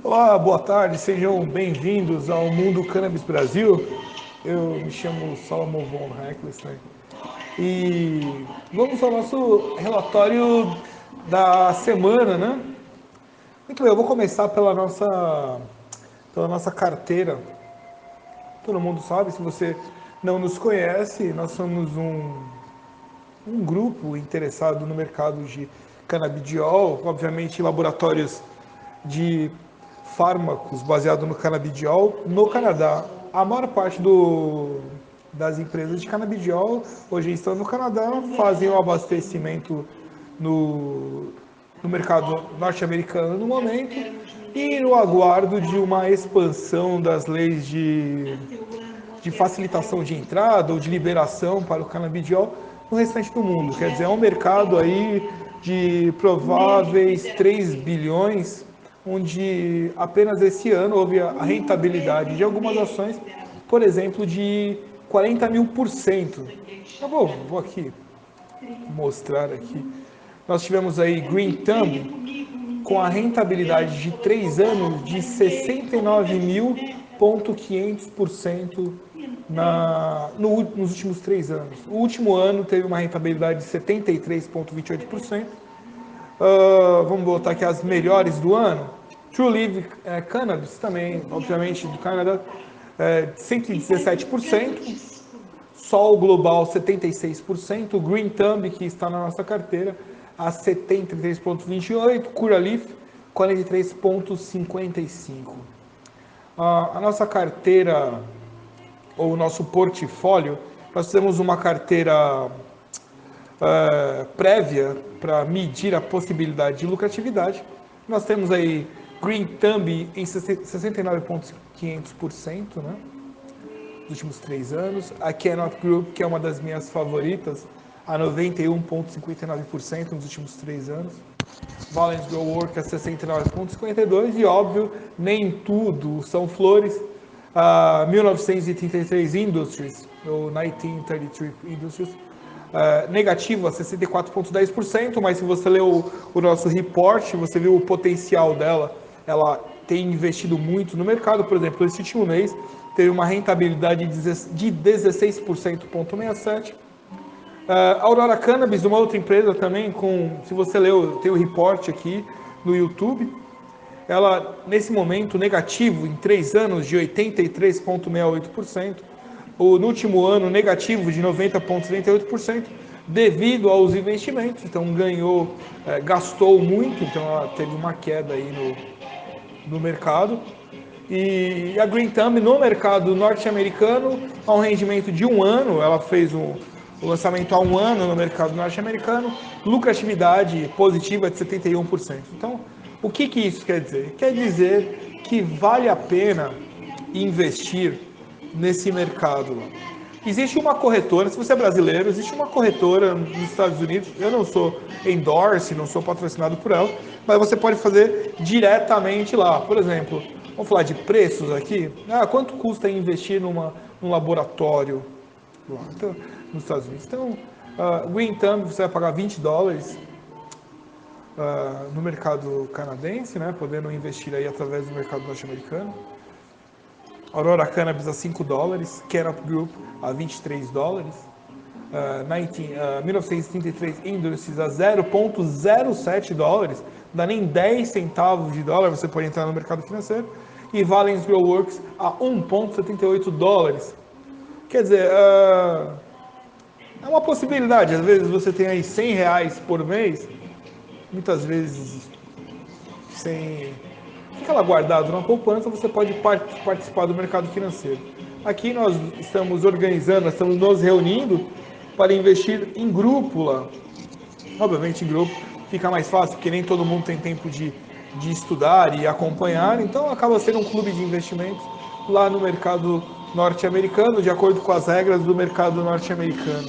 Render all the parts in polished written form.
Olá, boa tarde, sejam bem-vindos ao Mundo Cannabis Brasil. Eu me chamo Salomon von Hecklestein e vamos ao nosso relatório da semana, né? Muito bem, eu vou começar pela nossa carteira. Todo mundo sabe, se você não nos conhece, nós somos um grupo interessado no mercado de canabidiol, obviamente laboratórios de fármacos baseados no canabidiol no Canadá. A maior parte das empresas de canabidiol hoje estão no Canadá, fazem o abastecimento no, no mercado norte-americano no momento e no aguardo de uma expansão das leis de facilitação de entrada ou de liberação para o canabidiol no restante do mundo. Quer dizer, é um mercado aí de prováveis 3 bilhões, onde apenas esse ano houve a rentabilidade de algumas ações, por exemplo, de 40 mil por cento. Eu vou aqui mostrar aqui. Nós tivemos aí Green Thumb com a rentabilidade de 3 anos de 69.500% nos últimos 3 anos. O último ano teve uma rentabilidade de 73,28%. Vamos botar aqui as melhores do ano. True Leaf Cannabis também, obviamente, do Canadá, 117%. Sol Global 76%, Green Thumb, que está na nossa carteira, a 73,28%, Curaleaf 43,55%. A nossa carteira, ou o nosso portfólio, nós temos uma carteira prévia para medir a possibilidade de lucratividade. Nós temos aí Green Thumb em 69,500%, né? Nos últimos 3 anos. A Cannot Group, que é uma das minhas favoritas, a 91,59% nos últimos 3 anos. Valence Grow Work a 69,52%. E, óbvio, nem tudo são flores. A 1933 Industries, ou 1933 Industries, negativo a 64,10%, mas se você leu o nosso report, você viu o potencial dela. Ela tem investido muito no mercado. Por exemplo, esse último mês teve uma rentabilidade de 16,67%. Aurora Cannabis, uma outra empresa também, se você leu, tem o report aqui no YouTube. Ela, nesse momento, negativo em 3 anos de 83,68%. No último ano, negativo de 90,38%, devido aos investimentos. Então, gastou muito, então ela teve uma queda aí no mercado. E a Green Thumb no mercado norte-americano, a um rendimento de 1 ano, ela fez o lançamento há 1 ano no mercado norte-americano, lucratividade positiva de 71%. Então, o que isso quer dizer? Quer dizer que vale a pena investir nesse mercado. Existe uma corretora, se você é brasileiro, existe uma corretora nos Estados Unidos, eu não sou endorse, não sou patrocinado por ela, mas você pode fazer diretamente lá. Por exemplo, vamos falar de preços aqui. Quanto custa investir num laboratório lá, então, nos Estados Unidos? Então, Green Thumb você vai pagar $20 no mercado canadense, né, podendo investir aí através do mercado norte-americano. Aurora Cannabis a $5, Canop Group a $23, 1933 Industries a $0,07, não dá nem 10 centavos de dólar, você pode entrar no mercado financeiro, e Valence Grow Works a $1,78. Quer dizer, é uma possibilidade, às vezes você tem aí R$100 por mês, muitas vezes sem... Fica lá guardado na poupança, você pode participar do mercado financeiro. Aqui nós estamos organizando, nós estamos nos reunindo para investir em grupo lá. Obviamente em grupo fica mais fácil, porque nem todo mundo tem tempo de estudar e acompanhar, então acaba sendo um clube de investimentos lá no mercado norte-americano, de acordo com as regras do mercado norte-americano.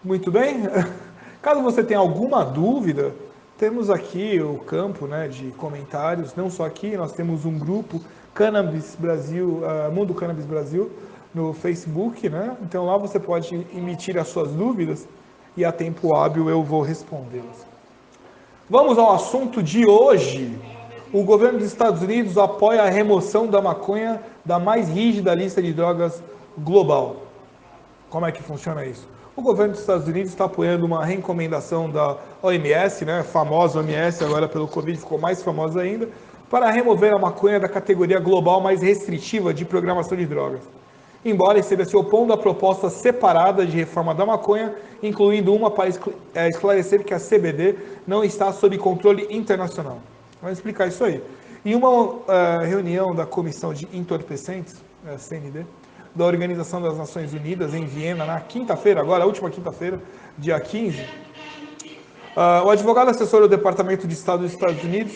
Muito bem? Caso você tenha alguma dúvida, temos aqui o campo, né, de comentários, não só aqui, nós temos um grupo Cannabis Brasil, Mundo Cannabis Brasil, no Facebook, né? Então lá você pode emitir as suas dúvidas e a tempo hábil eu vou respondê-las. Vamos ao assunto de hoje. O governo dos Estados Unidos apoia a remoção da maconha da mais rígida lista de drogas global. Como é que funciona isso? O governo dos Estados Unidos está apoiando uma recomendação da OMS, né, famosa OMS, agora pelo Covid ficou mais famosa ainda, para remover a maconha da categoria global mais restritiva de programação de drogas. Embora esteja se opondo a proposta separada de reforma da maconha, incluindo uma para esclarecer que a CBD não está sob controle internacional. Vamos explicar isso aí. Em uma reunião da Comissão de Entorpecentes, CND, da Organização das Nações Unidas, em Viena, na quinta-feira, agora, a última quinta-feira, dia 15, o advogado assessor do Departamento de Estado dos Estados Unidos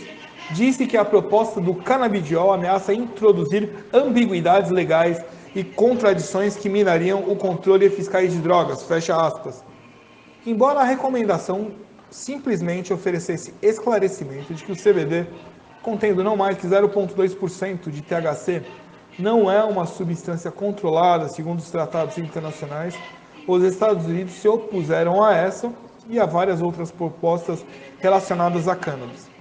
disse que a proposta do canabidiol ameaça introduzir ambiguidades legais e contradições que minariam o controle fiscais de drogas, fecha aspas. Embora a recomendação simplesmente oferecesse esclarecimento de que o CBD, contendo não mais que 0,2% de THC, não é uma substância controlada segundo os tratados internacionais, os Estados Unidos se opuseram a essa e a várias outras propostas relacionadas a cannabis.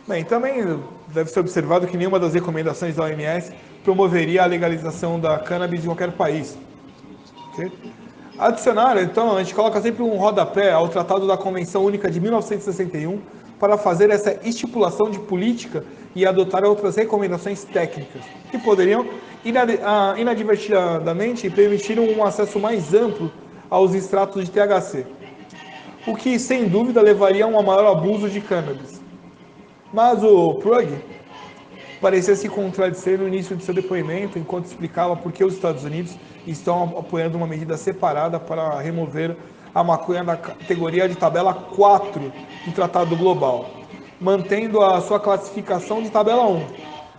Bem, também deve ser observado que nenhuma das recomendações da OMS promoveria a legalização da cannabis em qualquer país. Okay? Adicionar, então, a gente coloca sempre um rodapé ao Tratado da Convenção Única de 1961 para fazer essa estipulação de política e adotar outras recomendações técnicas, que poderiam, inadvertidamente, permitir um acesso mais amplo aos extratos de THC, o que, sem dúvida, levaria a um maior abuso de cannabis. Mas o Prug parecia se contradizer no início de seu depoimento, enquanto explicava por que os Estados Unidos estão apoiando uma medida separada para remover a maconha da categoria de tabela 4 do Tratado Global, mantendo a sua classificação de tabela 1.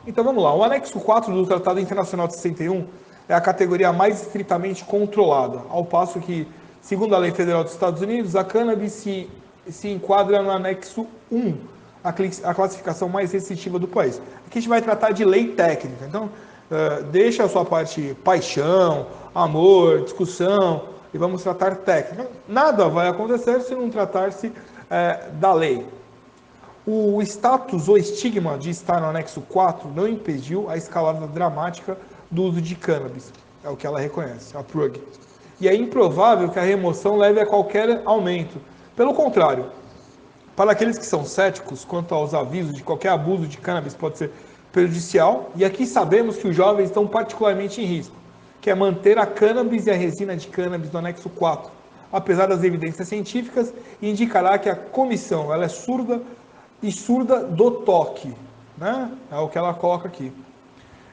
Então vamos lá, o anexo 4 do Tratado Internacional de 61 é a categoria mais estritamente controlada, ao passo que, segundo a Lei Federal dos Estados Unidos, a cannabis se enquadra no anexo 1, a classificação mais restritiva do país. Aqui a gente vai tratar de lei técnica, então deixa a sua parte paixão, amor, discussão, e vamos tratar técnica. Nada vai acontecer se não tratar-se da lei. O status ou estigma de estar no anexo 4 não impediu a escalada dramática do uso de cannabis, é o que ela reconhece, a Prug. E é improvável que a remoção leve a qualquer aumento. Pelo contrário, para aqueles que são céticos quanto aos avisos de qualquer abuso de cannabis pode ser prejudicial, e aqui sabemos que os jovens estão particularmente em risco, que é manter a cannabis e a resina de cannabis no anexo 4, apesar das evidências científicas, indicará que a comissão ela é surda do toque, né? É o que ela coloca aqui.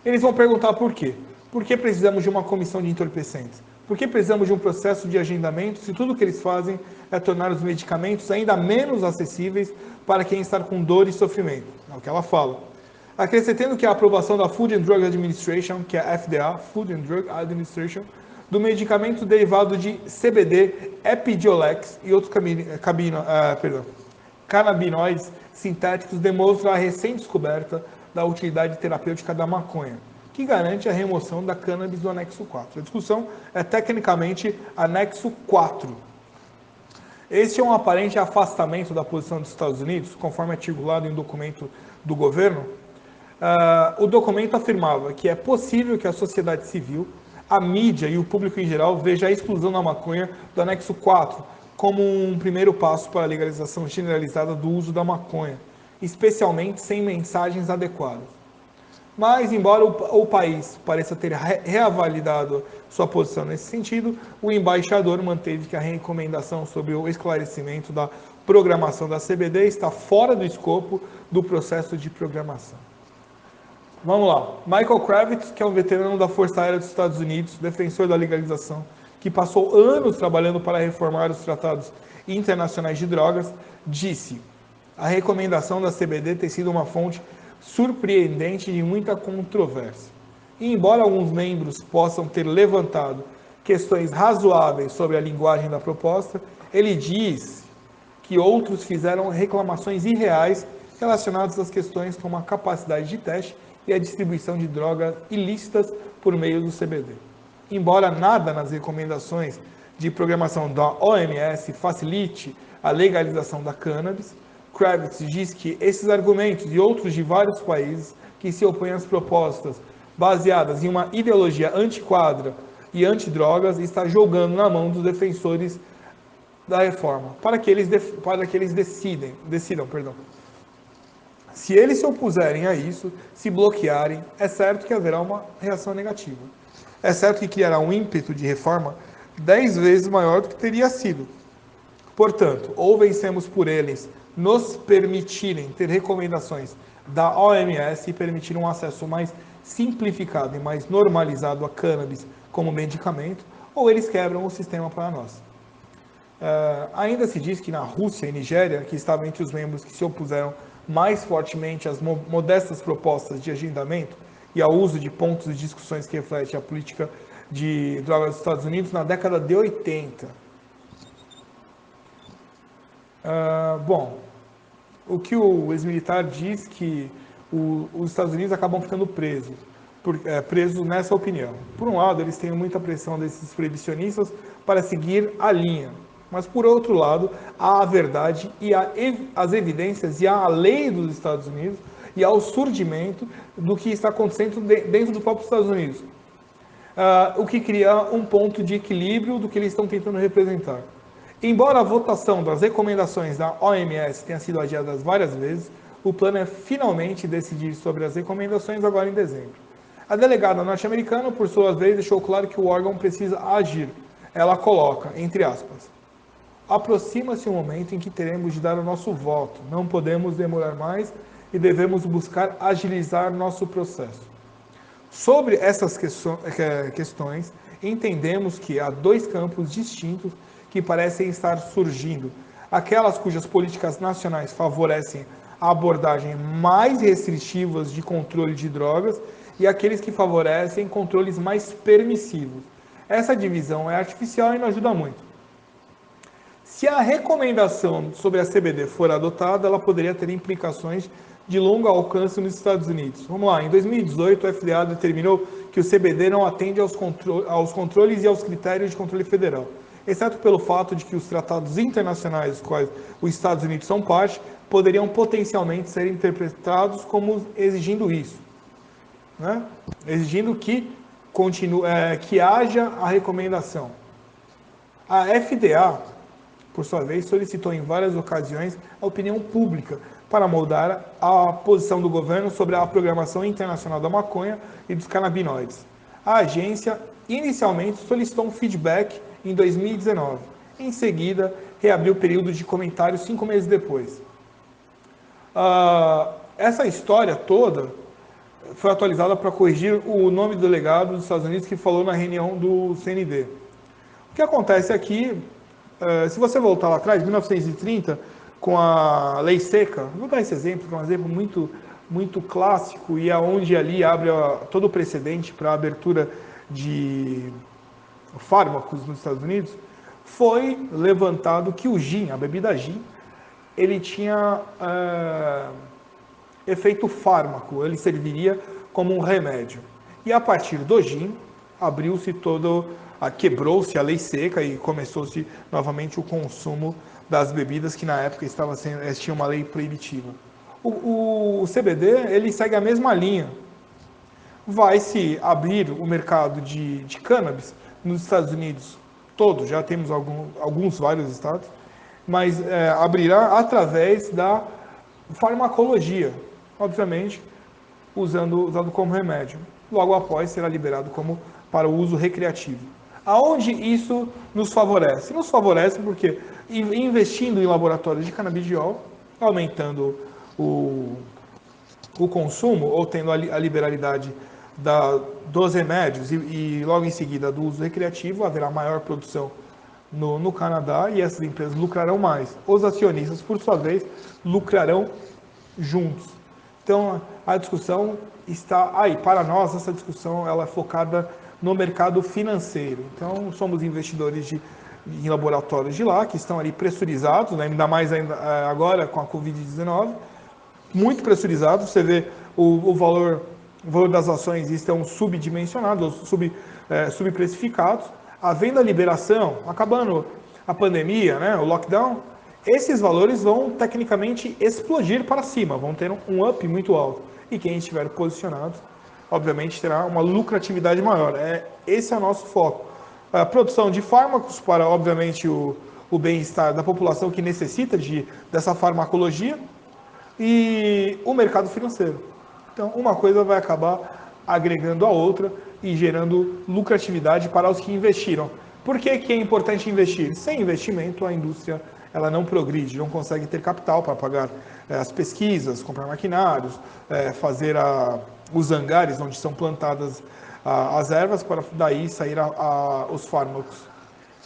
Eles vão perguntar por quê? Por que precisamos de uma comissão de entorpecentes? Por que precisamos de um processo de agendamento se tudo o que eles fazem é tornar os medicamentos ainda menos acessíveis para quem está com dor e sofrimento? É o que ela fala. Acrescentando que a aprovação da Food and Drug Administration, que é a FDA, Food and Drug Administration, do medicamento derivado de CBD, Epidiolex e outros canabinoides sintéticos demonstra a recém-descoberta da utilidade terapêutica da maconha, que garante a remoção da cannabis do anexo 4. A discussão é tecnicamente anexo 4. Este é um aparente afastamento da posição dos Estados Unidos, conforme articulado em um documento do governo. O documento afirmava que é possível que a sociedade civil, a mídia e o público em geral veja a exclusão da maconha do anexo 4 como um primeiro passo para a legalização generalizada do uso da maconha, especialmente sem mensagens adequadas. Mas, embora o país pareça ter reavaliado sua posição nesse sentido, o embaixador manteve que a recomendação sobre o esclarecimento da programação da CBD está fora do escopo do processo de programação. Vamos lá. Michael Kravitz, que é um veterano da Força Aérea dos Estados Unidos, defensor da legalização, que passou anos trabalhando para reformar os tratados internacionais de drogas, disse: a recomendação da CBD tem sido uma fonte surpreendente de muita controvérsia. E embora alguns membros possam ter levantado questões razoáveis sobre a linguagem da proposta, ele diz que outros fizeram reclamações irreais relacionadas às questões como a capacidade de teste e a distribuição de drogas ilícitas por meio do CBD. Embora nada nas recomendações de programação da OMS facilite a legalização da cannabis, Kravitz diz que esses argumentos e outros de vários países que se opõem às propostas baseadas em uma ideologia antiquadra e antidrogas está jogando na mão dos defensores da reforma, para que eles decidam. Se eles se opuserem a isso, se bloquearem, é certo que haverá uma reação negativa. É certo que criará um ímpeto de reforma 10 vezes maior do que teria sido. Portanto, ou vencemos por eles nos permitirem ter recomendações da OMS e permitir um acesso mais simplificado e mais normalizado a cannabis como medicamento, ou eles quebram o sistema para nós. Ainda se diz que na Rússia e Nigéria, que estavam entre os membros que se opuseram mais fortemente às modestas propostas de agendamento e ao uso de pontos de discussões que refletem a política de drogas dos Estados Unidos na década de 80. Bom, o que o ex-militar diz que os Estados Unidos acabam ficando presos nessa opinião. Por um lado, eles têm muita pressão desses proibicionistas para seguir a linha, mas por outro lado, há a verdade e as evidências e a lei dos Estados Unidos e ao surgimento do que está acontecendo dentro do próprio Estados Unidos. O que cria um ponto de equilíbrio do que eles estão tentando representar. Embora a votação das recomendações da OMS tenha sido adiada várias vezes, o plano é finalmente decidir sobre as recomendações agora em dezembro. A delegada norte-americana, por sua vez, deixou claro que o órgão precisa agir. Ela coloca, entre aspas, aproxima-se o momento em que teremos de dar o nosso voto. Não podemos demorar mais e devemos buscar agilizar nosso processo. Sobre essas questões, entendemos que há dois campos distintos que parecem estar surgindo. Aquelas cujas políticas nacionais favorecem a abordagem mais restritivas de controle de drogas e aqueles que favorecem controles mais permissivos. Essa divisão é artificial e não ajuda muito. Se a recomendação sobre a CBD for adotada, ela poderia ter implicações de longo alcance nos Estados Unidos. Vamos lá, em 2018 o FDA determinou que o CBD não atende aos controles e aos critérios de controle federal, exceto pelo fato de que os tratados internacionais dos quais os Estados Unidos são parte poderiam potencialmente ser interpretados como exigindo isso, né? Exigindo que haja a recomendação. A FDA, por sua vez, solicitou em várias ocasiões a opinião pública para moldar a posição do governo sobre a programação internacional da maconha e dos canabinoides. A agência inicialmente solicitou um feedback em 2019. Em seguida, reabriu o período de comentários 5 meses depois. Essa história toda foi atualizada para corrigir o nome do delegado dos Estados Unidos que falou na reunião do CND. O que acontece aqui, se você voltar lá atrás, 1930, com a lei seca, vou dar esse exemplo, que é um exemplo muito clássico e aonde ali abre todo o precedente para a abertura de fármacos nos Estados Unidos, foi levantado que o gin, a bebida gin, ele tinha efeito fármaco, ele serviria como um remédio. E a partir do gin, quebrou-se a lei seca e começou-se novamente o consumo das bebidas que na época tinha uma lei proibitiva. O CBD, ele segue a mesma linha. Vai se abrir o mercado de cannabis nos Estados Unidos todos, já temos vários estados, mas abrirá através da farmacologia, obviamente usado como remédio. Logo após será liberado para o uso recreativo. Aonde isso nos favorece? Nos favorece porque investindo em laboratórios de canabidiol, aumentando o consumo ou tendo a liberalidade dos remédios e logo em seguida do uso recreativo, haverá maior produção no Canadá e essas empresas lucrarão mais. Os acionistas, por sua vez, lucrarão juntos. Então, a discussão está aí. Para nós, essa discussão ela é focada no mercado financeiro. Então, somos investidores em laboratórios de lá, que estão ali pressurizados, né? Ainda mais agora com a Covid-19, muito pressurizados. Você vê o valor das ações estão subdimensionados, subprecificados. Havendo a liberação, acabando a pandemia, né, o lockdown, esses valores vão tecnicamente explodir para cima, vão ter um up muito alto. E quem estiver posicionado, obviamente, terá uma lucratividade maior. Esse é o nosso foco. A produção de fármacos para, obviamente, o bem-estar da população que necessita dessa farmacologia e o mercado financeiro. Então, uma coisa vai acabar agregando a outra e gerando lucratividade para os que investiram. Por que é importante investir? Sem investimento, a indústria ela não progride, não consegue ter capital para pagar as pesquisas, comprar maquinários, fazer os hangares onde são plantadas as ervas para daí sair os fármacos.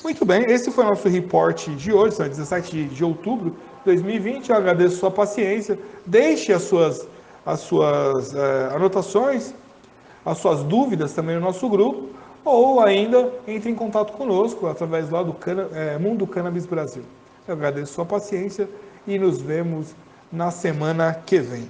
Muito bem, esse foi o nosso report de hoje, 17 de outubro de 2020. Eu agradeço a sua paciência. Deixe as suas anotações, as suas dúvidas também no nosso grupo, ou ainda entre em contato conosco através lá do Mundo Cannabis Brasil. Eu agradeço a sua paciência e nos vemos na semana que vem.